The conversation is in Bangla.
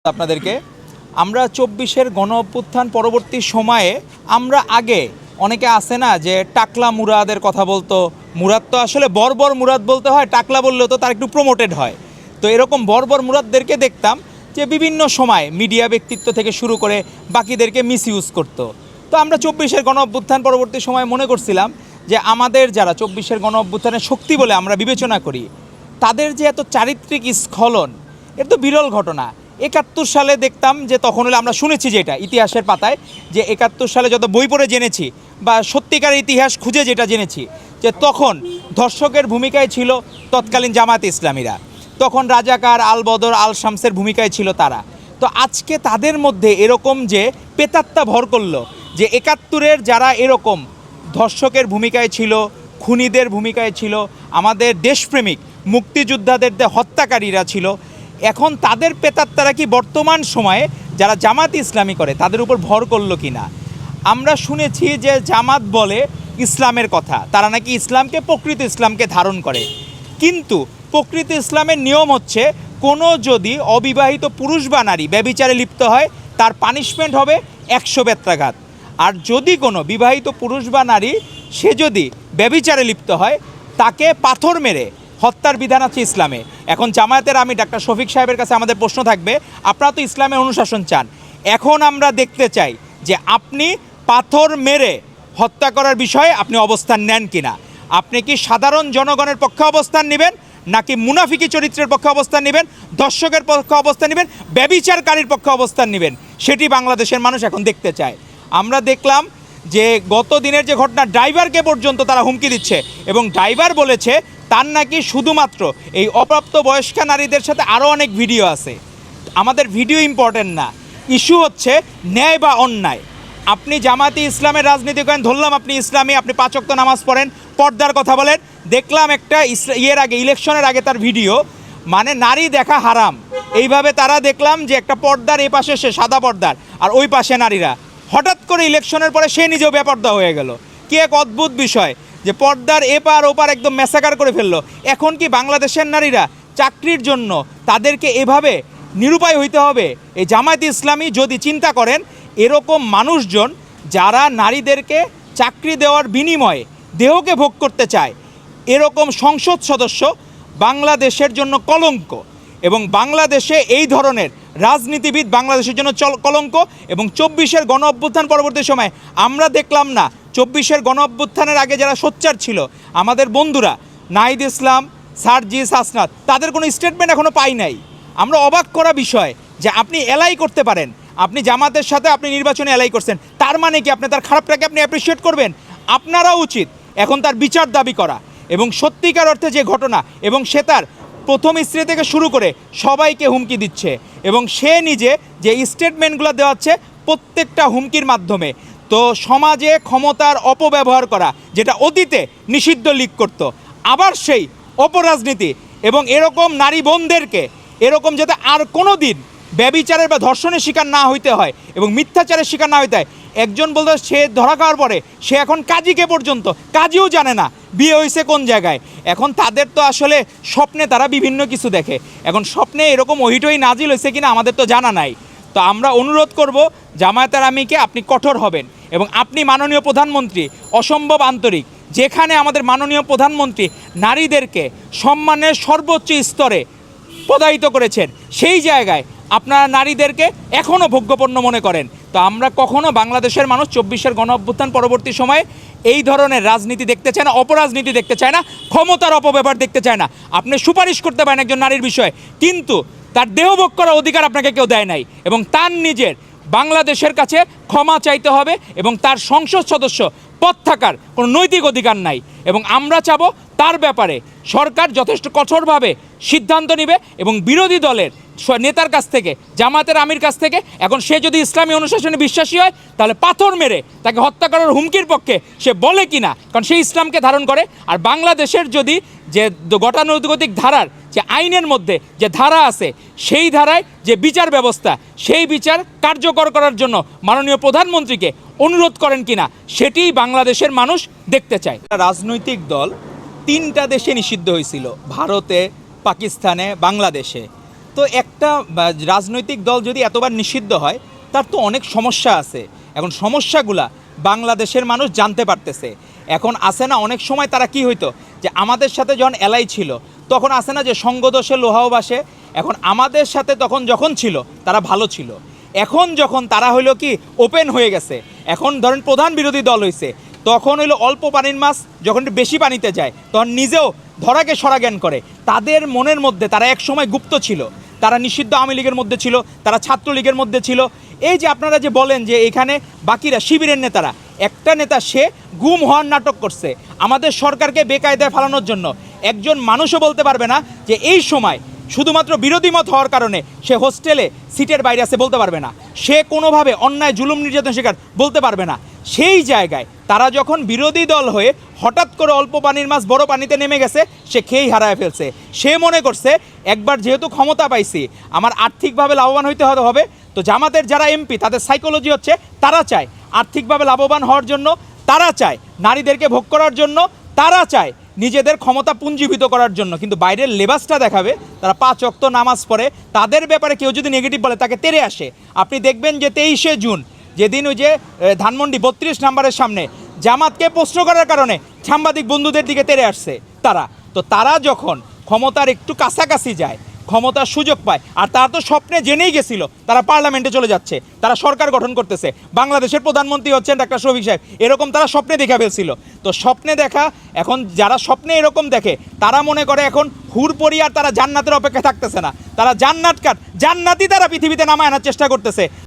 আপনাদেরকে আমরা ২৪-এর গণ অভ্যুত্থান পরবর্তী সময়ে আমরা আগে অনেকে আছে না যে টাকলা মুরাদের কথা বলতো। মুরাদ তো আসলে বর্বর মুরাদ বলতে হয়, টাকলা বললেও তো তার একটু প্রমোটেড হয়। তো এরকম বর্বর মুরাদদেরকে দেখতাম যে বিভিন্ন সময় মিডিয়া ব্যক্তিত্ব থেকে শুরু করে বাকিদেরকে মিসইউজ করতো। তো আমরা ২৪-এর গণ অভ্যুত্থান পরবর্তী সময়ে মনে করছিলাম যে আমাদের যারা ২৪-এর গণ অভ্যুত্থানের শক্তি বলে আমরা বিবেচনা করি, তাদের যে এত চারিত্রিক স্খলন, এর তো বিরল ঘটনা। ৭১ সালে দেখতাম যে তখন হলে আমরা শুনেছি যেটা ইতিহাসের পাতায়, যে ৭১ সালে যত বই পড়ে জেনেছি বা সত্যিকার ইতিহাস খুঁজে যেটা জেনেছি, যে তখন ধর্ষকের ভূমিকায় ছিল তৎকালীন জামায়াতে ইসলামীরা, তখন রাজাকার আল বদর আল শামসের ভূমিকায় ছিল তারা। তো আজকে তাদের মধ্যে এরকম যে পেতাত্তা ভর করলো, যে ৭১-এর যারা এরকম ধর্ষকের ভূমিকায় ছিল, খুনিদের ভূমিকায় ছিল, আমাদের দেশপ্রেমিক মুক্তিযোদ্ধাদের হত্যাকারীরা ছিল, এখন তাদের পেতাত্তারা কি বর্তমান সময়ে যারা জামাত ইসলামী করে তাদের উপর ভর করলো কি না? আমরা শুনেছি যে জামাত বলে ইসলামের কথা, তারা নাকি ইসলামকে, প্রকৃত ইসলামকে ধারণ করে। কিন্তু প্রকৃত ইসলামের নিয়ম হচ্ছে কোনো যদি অবিবাহিত পুরুষ বা নারী ব্যভিচারে লিপ্ত হয় তার পানিশমেন্ট হবে ১০০ বেত্রাঘাত। আর যদি কোনো বিবাহিত পুরুষ বা নারী সে যদি ব্যভিচারে লিপ্ত হয় তাকে পাথর মেরে হত্যার বিধান আছে ইসলামে। এখন জামায়াতের আমি ডাক্তার শফিক সাহেবের কাছে আমাদের প্রশ্ন থাকবে, আপনারা তো ইসলামের অনুশাসন চান, এখন আমরা দেখতে চাই যে আপনি পাথর মেরে হত্যা করার বিষয়ে আপনি অবস্থান নেন কিনা। আপনি কি সাধারণ জনগণের পক্ষে অবস্থান নেবেন, নাকি মুনাফিকি চরিত্রের পক্ষে অবস্থান নেবেন, দর্শকের পক্ষে অবস্থান নেবেন, ব্যভিচারকারীর পক্ষে অবস্থান নেবেন? সেটি বাংলাদেশের মানুষ এখন দেখতে চায়। আমরা দেখলাম যে গত দিনের যে ঘটনা, ড্রাইভারকে পর্যন্ত তারা হুমকি দিচ্ছে, এবং ড্রাইভার বলেছে তার নাকি শুধুমাত্র এই অপ্রাপ্ত বয়স্কা নারীদের সাথে আরও অনেক ভিডিও আছে। আমাদের ভিডিও ইম্পর্টেন্ট না, ইস্যু হচ্ছে ন্যায় বা অন্যায়। আপনি জামাতি ইসলামের রাজনীতি করেন, ধরলাম আপনি ইসলামী, আপনি ৫ ওয়াক্ত নামাজ পড়েন, পর্দার কথা বলেন, দেখলাম একটা ইলেকশনের আগে তার ভিডিও, মানে নারী দেখা হারাম, এইভাবে তারা দেখলাম যে একটা পর্দার এই পাশে সে সাদা পর্দার আর ওই পাশে নারীরা, হঠাৎ করে ইলেকশনের পরে সে নিজেও বেপর্দা হয়ে গেল। কি এক অদ্ভুত বিষয় যে পর্দার এপার ওপার একদম ম্যাসাকার করে ফেললো। এখন কি বাংলাদেশের নারীরা চাকরির জন্য তাদেরকে এভাবে নিরুপায় হইতে হবে? এই জামায়াতে ইসলামী যদি চিন্তা করেন, এরকম মানুষজন যারা নারীদেরকে চাকরি দেওয়ার বিনিময়ে দেহকে ভোগ করতে চায়, এরকম সংসদ সদস্য বাংলাদেশের জন্য কলঙ্ক, এবং বাংলাদেশে এই ধরনের রাজনীতিবিদ বাংলাদেশের জন্য কলঙ্ক। এবং ২৪-এর গণ অভ্যুত্থান পরবর্তী সময় আমরা দেখলাম না, ২৪-এর গণ অভ্যুত্থানের আগে যারা সোচ্চার ছিল আমাদের বন্ধুরা নাহিদ ইসলাম, সার্জিস, হাসনাত, তাদের কোনো স্টেটমেন্ট এখনও পাই নাই। আমরা অবাক করা বিষয় যে আপনি এলাই করতে পারেন, আপনি জামাতের সাথে আপনি নির্বাচনে এলাই করছেন, তার মানে কি আপনি তার খারাপটাকে আপনি অ্যাপ্রিসিয়েট করবেন? আপনারা উচিত এখন তার বিচার দাবি করা, এবং সত্যিকার অর্থে যে ঘটনা, এবং সে তার প্রথম স্ত্রী থেকে শুরু করে সবাইকে হুমকি দিচ্ছে, এবং সে নিজে যে স্টেটমেন্টগুলো দেওয়াচ্ছে প্রত্যেকটা হুমকির মাধ্যমে। তো সমাজে ক্ষমতার অপব্যবহার করা, যেটা অতীতে নিষিদ্ধ লীগ করত, আবার সেই অপরাজনীতি, এবং এরকম নারী বোনদেরকে এরকম যাতে আর কোনো দিন ব্যভিচারের বা ধর্ষণের শিকার না হইতে হয় এবং মিথ্যাচারের শিকার না হইতে হয়। একজন বলতে সে ধরা খাওয়ার পরে সে এখন কাজীকে পর্যন্ত কাজীও জানে না বিয়ে হয়েছে কোন জায়গায়। এখন তাদের তো আসলে স্বপ্নে তারা বিভিন্ন কিছু দেখে, এখন স্বপ্নে এরকম ওহিটই নাজিল হয়েছে কিনা আমাদের তো জানা নাই। তো আমরা অনুরোধ করব জামায়াতের আমিকে, আপনি কঠোর হবেন, এবং আপনি মাননীয় প্রধানমন্ত্রী অসম্ভব আন্তরিক, যেখানে আমাদের মাননীয় প্রধানমন্ত্রী নারীদেরকে সম্মানের সর্বোচ্চ স্তরে পদায়িত করেছেন, সেই জায়গায় আপনারা নারীদেরকে এখনও ভোগ্যপণ্য মনে করেন। তো আমরা কখনো বাংলাদেশের মানুষ ২৪-এর গণ অভ্যুত্থান পরবর্তী সময়ে এই ধরনের রাজনীতি দেখতে চায় না, অপরাজনীতি দেখতে চায় না, ক্ষমতার অপব্যবহার দেখতে চায় না। আপনি সুপারিশ করতে পারেন একজন নারীর বিষয়ে, কিন্তু তার দেহভোগ করার অধিকার আপনাকে কেউ দেয় নাই, এবং তার নিজের বাংলাদেশের কাছে ক্ষমা চাইতে হবে, এবং তার সংসদ সদস্য পদ থাকার কোনো নৈতিক অধিকার নাই। এবং আমরা চাবো তার ব্যাপারে সরকার যথেষ্ট কঠোরভাবে সিদ্ধান্ত নেবে, এবং বিরোধী দলের নেতার কাছ থেকে, জামাতের আমির কাছ থেকে, এখন সে যদি ইসলামী অনুশাসনে বিশ্বাসী হয় তাহলে পাথর মেরে তাকে হত্যা করার হুমকির পক্ষে সে বলে কিনা, কারণ সে ইসলামকে ধারণ করে। আর বাংলাদেশের যদি যে গতানুগতিক ধারার যে আইনের মধ্যে যে ধারা আছে, সেই ধারায় যে বিচার ব্যবস্থা, সেই বিচার কার্যকর করার জন্য মাননীয় প্রধানমন্ত্রীকে অনুরোধ করেন কিনা, সেটিই বাংলাদেশের মানুষ দেখতে চায়। রাজনৈতিক দল 3টা দেশে নিষিদ্ধ হয়েছিল, ভারতে, পাকিস্তানে, বাংলাদেশে। তো তো একটা রাজনৈতিক দল যদি এতবার নিষিদ্ধ হয় তার তো অনেক সমস্যা আছে। এখন সমস্যাগুলা বাংলাদেশের মানুষ জানতে পারতেছে। এখন আসে না অনেক সময় তারা কি হইতো যে আমাদের সাথে যখন এলাই ছিল তখন আসে না যে সঙ্গদোষে লোহাও বাসে। এখন আমাদের সাথে তখন যখন ছিল তারা ভালো ছিল, এখন যখন তারা হইলো কি ওপেন হয়ে গেছে, এখন ধরেন প্রধান বিরোধী দল হইছে, তখন হইলো অল্প পানির মাছ যখন একটু বেশি পানিতে যায় তখন নিজেও ধরাকে সরা জ্ঞান করে। তাদের মনের মধ্যে তারা এক সময় গুপ্ত ছিল, তারা নিষিদ্ধ আওয়ামী লীগের মধ্যে ছিল, তারা ছাত্রলীগের মধ্যে ছিল। এই যে আপনারা যে বলেন যে এখানে বাকিরা শিবিরের নেতারা, একটা নেতা সে গুম হওয়ার নাটক করছে আমাদের সরকারকে বেকায়দায় ফেলানোর জন্য। একজন মানুষও বলতে পারবে না যে এই সময় শুধুমাত্র বিরোধী মত হওয়ার কারণে সে হোস্টেলে সিটের বাইরে আছে বলতে পারবে না, সে কোনোভাবে অন্যায় জুলুম নির্যাতন শিকার বলতে পারবে না। সেই জায়গায় তারা যখন বিরোধী দল হয়ে হঠাৎ করে অল্প পানির মাছ বড় পানিতে নেমে গেছে, সে খেয়েই হারায় ফেলছে। সে মনে করছে একবার যেহেতু ক্ষমতা পাইছি আমার আর্থিকভাবে লাভবান হইতে হবে। তো জামাতের যারা এমপি তাদের সাইকোলজি হচ্ছে তারা চায় আর্থিকভাবে লাভবান হওয়ার জন্য, তারা চায় নারীদেরকে ভোগ করার জন্য, তারা চায় নিজেদের ক্ষমতা পুঞ্জীভূত করার জন্য। কিন্তু বাইরের লেবাসটা দেখাবে, তারা 5 ওয়াক্ত নামাজ পড়ে, তাদের ব্যাপারে কেউ যদি নেগেটিভ বলে তাকে তেড়ে আসে। আপনি দেখবেন যে 23শে জুন যেদিন ওই যে ধানমন্ডি 32 নম্বরের সামনে জামাতকে প্রশ্ন করার কারণে সাংবাদিক বন্ধুদের দিকে তেড়ে আসছে তারা। তো তারা যখন ক্ষমতার একটু কাছাকাছি যায়, ক্ষমতার সুযোগ পায়, আর তারা তো স্বপ্নে জেনেই গেছিল তারা পার্লামেন্টে চলে যাচ্ছে, তারা সরকার গঠন করতেছে, বাংলাদেশের প্রধানমন্ত্রী হচ্ছেন ডাক্তার শফিক সাহেব, এরকম তারা স্বপ্নে দেখা ফেলছিল। তো স্বপ্নে দেখা, এখন যারা স্বপ্নে এরকম দেখে তারা মনে করে এখন হুরপরি আর তারা জান্নাতের অপেক্ষা থাকতেছে না, তারা জান্নাতই তারা পৃথিবীতে নামায় আনার চেষ্টা করতেছে।